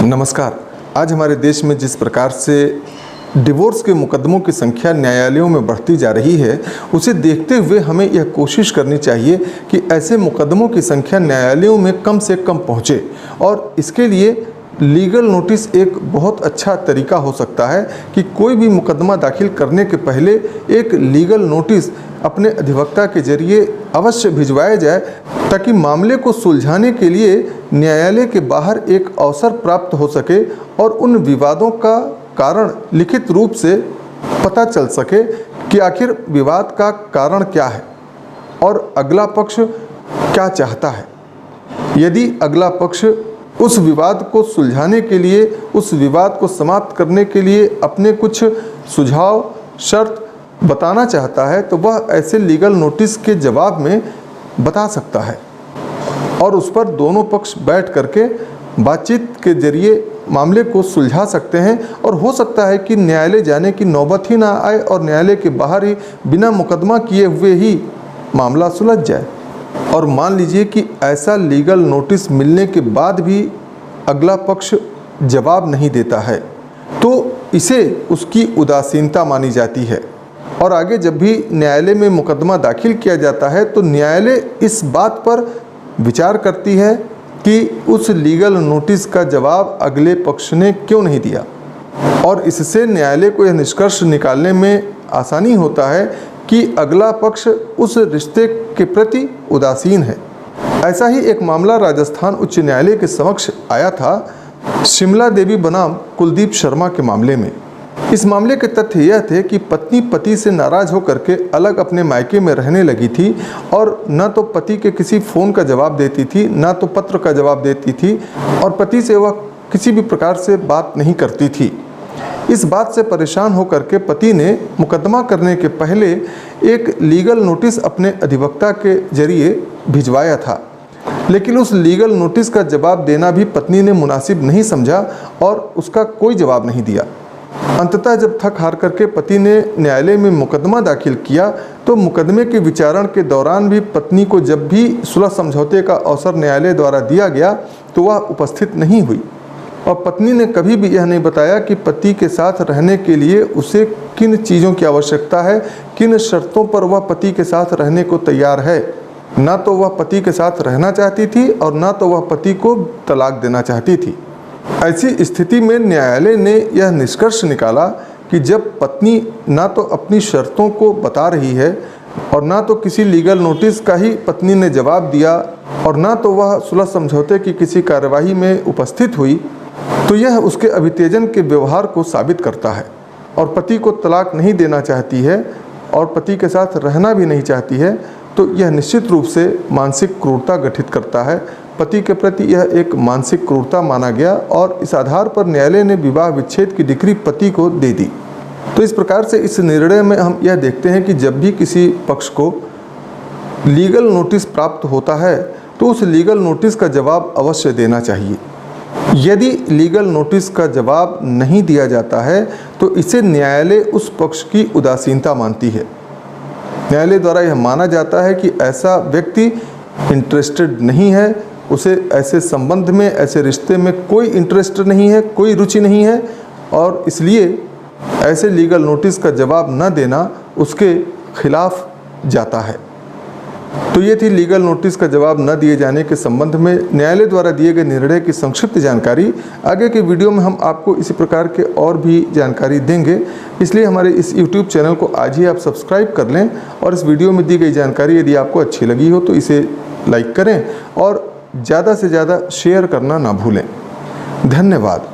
नमस्कार। आज हमारे देश में जिस प्रकार से डिवोर्स के मुकदमों की संख्या न्यायालयों में बढ़ती जा रही है, उसे देखते हुए हमें यह कोशिश करनी चाहिए कि ऐसे मुकदमों की संख्या न्यायालयों में कम से कम पहुँचे। और इसके लिए लीगल नोटिस एक बहुत अच्छा तरीका हो सकता है कि कोई भी मुकदमा दाखिल करने के पहले एक लीगल नोटिस अपने अधिवक्ता के जरिए अवश्य भिजवाया जाए, ताकि मामले को सुलझाने के लिए न्यायालय के बाहर एक अवसर प्राप्त हो सके और उन विवादों का कारण लिखित रूप से पता चल सके कि आखिर विवाद का कारण क्या है और अगला पक्ष क्या चाहता है। यदि अगला पक्ष उस विवाद को सुलझाने के लिए, उस विवाद को समाप्त करने के लिए अपने कुछ सुझाव, शर्त बताना चाहता है, तो वह ऐसे लीगल नोटिस के जवाब में बता सकता है और उस पर दोनों पक्ष बैठ करके बातचीत के जरिए मामले को सुलझा सकते हैं। और हो सकता है कि न्यायालय जाने की नौबत ही ना आए और न्यायालय के बाहर ही बिना मुकदमा किए हुए ही मामला सुलझ जाए। और मान लीजिए कि ऐसा लीगल नोटिस मिलने के बाद भी अगला पक्ष जवाब नहीं देता है, तो इसे उसकी उदासीनता मानी जाती है। और आगे जब भी न्यायालय में मुकदमा दाखिल किया जाता है, तो न्यायालय इस बात पर विचार करती है कि उस लीगल नोटिस का जवाब अगले पक्ष ने क्यों नहीं दिया। और इससे न्यायालय को यह निष्कर्ष निकालने में आसानी होता है कि अगला पक्ष उस रिश्ते के प्रति उदासीन है। ऐसा ही एक मामला राजस्थान उच्च न्यायालय के समक्ष आया था, शिमला देवी बनाम कुलदीप शर्मा के मामले में। इस मामले के तथ्य यह थे कि पत्नी पति से नाराज होकर के अलग अपने मायके में रहने लगी थी और न तो पति के किसी फ़ोन का जवाब देती थी, न तो पत्र का जवाब देती थी, और पति से वह किसी भी प्रकार से बात नहीं करती थी। इस बात से परेशान होकर के पति ने मुकदमा करने के पहले एक लीगल नोटिस अपने अधिवक्ता के जरिए भिजवाया था, लेकिन उस लीगल नोटिस का जवाब देना भी पत्नी ने मुनासिब नहीं समझा और उसका कोई जवाब नहीं दिया। अंततः जब थक हार करके पति ने न्यायालय में मुकदमा दाखिल किया, तो मुकदमे के विचारण के दौरान भी पत्नी को जब भी सुलह समझौते का अवसर न्यायालय द्वारा दिया गया, तो वह उपस्थित नहीं हुई। और पत्नी ने कभी भी यह नहीं बताया कि पति के साथ रहने के लिए उसे किन चीज़ों की आवश्यकता है, किन शर्तों पर वह पति के साथ रहने को तैयार है। ना तो वह पति के साथ रहना चाहती थी और ना तो वह पति को तलाक देना चाहती थी। ऐसी स्थिति में न्यायालय ने यह निष्कर्ष निकाला कि जब पत्नी ना तो अपनी शर्तों को बता रही है और ना तो किसी लीगल नोटिस का ही पत्नी ने जवाब दिया और ना तो वह सुलह समझौते की किसी कार्यवाही में उपस्थित हुई, तो यह उसके अभितेजन के व्यवहार को साबित करता है और पति को तलाक नहीं देना चाहती है और पति के साथ रहना भी नहीं चाहती है। तो यह निश्चित रूप से मानसिक क्रूरता गठित करता है। पति के प्रति यह एक मानसिक क्रूरता माना गया और इस आधार पर न्यायालय ने विवाह विच्छेद की डिक्री पति को दे दी। तो इस प्रकार से इस निर्णय में हम यह देखते हैं कि जब भी किसी पक्ष को लीगल नोटिस प्राप्त होता है, तो उस लीगल नोटिस का जवाब अवश्य देना चाहिए। यदि लीगल नोटिस का जवाब नहीं दिया जाता है, तो इसे न्यायालय उस पक्ष की उदासीनता मानती है। न्यायालय द्वारा यह माना जाता है कि ऐसा व्यक्ति इंटरेस्टेड नहीं है, उसे ऐसे संबंध में, ऐसे रिश्ते में कोई इंटरेस्ट नहीं है, कोई रुचि नहीं है, और इसलिए ऐसे लीगल नोटिस का जवाब न देना उसके खिलाफ जाता है। तो ये थी लीगल नोटिस का जवाब न दिए जाने के संबंध में न्यायालय द्वारा दिए गए निर्णय की संक्षिप्त जानकारी। आगे के वीडियो में हम आपको इसी प्रकार के और भी जानकारी देंगे, इसलिए हमारे इस YouTube चैनल को आज ही आप सब्सक्राइब कर लें। और इस वीडियो में दी गई जानकारी यदि आपको अच्छी लगी हो तो इसे लाइक करें और ज़्यादा से ज़्यादा शेयर करना ना भूलें। धन्यवाद।